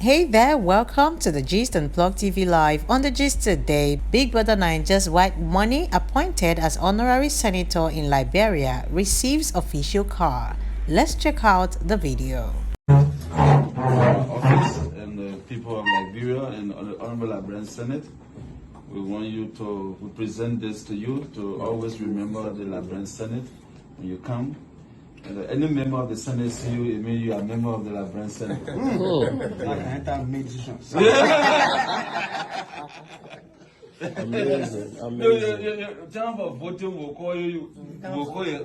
Hey there, welcome to the Gist and Plug TV Live. On the Gist today, Big Brother Niger's White Money, appointed as honorary senator in Liberia, receives official car. Let's check out the video. Office and the people of Liberia and the Honorable Liberian Senate, we want you to present this to you to always remember the Liberian Senate when you come. And any member of the Senate see you, it means you are a member of the Liberian Senate. I can enter make decisions. Amazing. Time for voting will call you.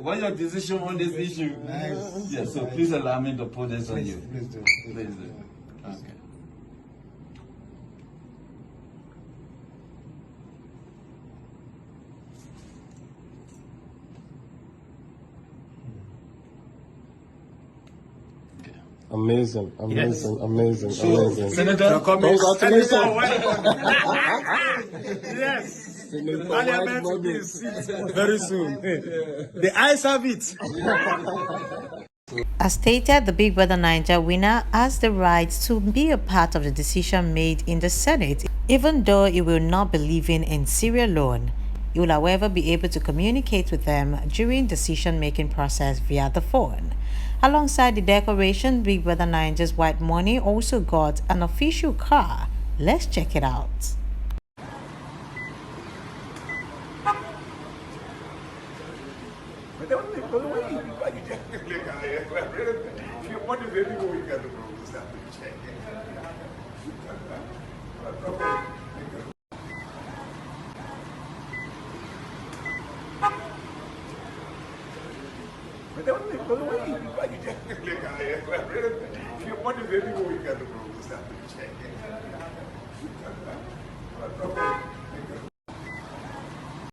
What's your decision on this issue? Nice. Yes, so please allow me to put this on you. Please do. Please do. Okay. Amazing. Senator, Congratulations. yes. Senator Parliament will be in seat very soon. The eyes have it. As stated, the Big Brother Niger winner has the right to be a part of the decision made in the Senate, even though he will not be living in Sierra Leone. He will, however, be able to communicate with them during decision-making process via the phone. Alongside the decoration, Big Brother Niger's White Money also got an official car. Let's check it out.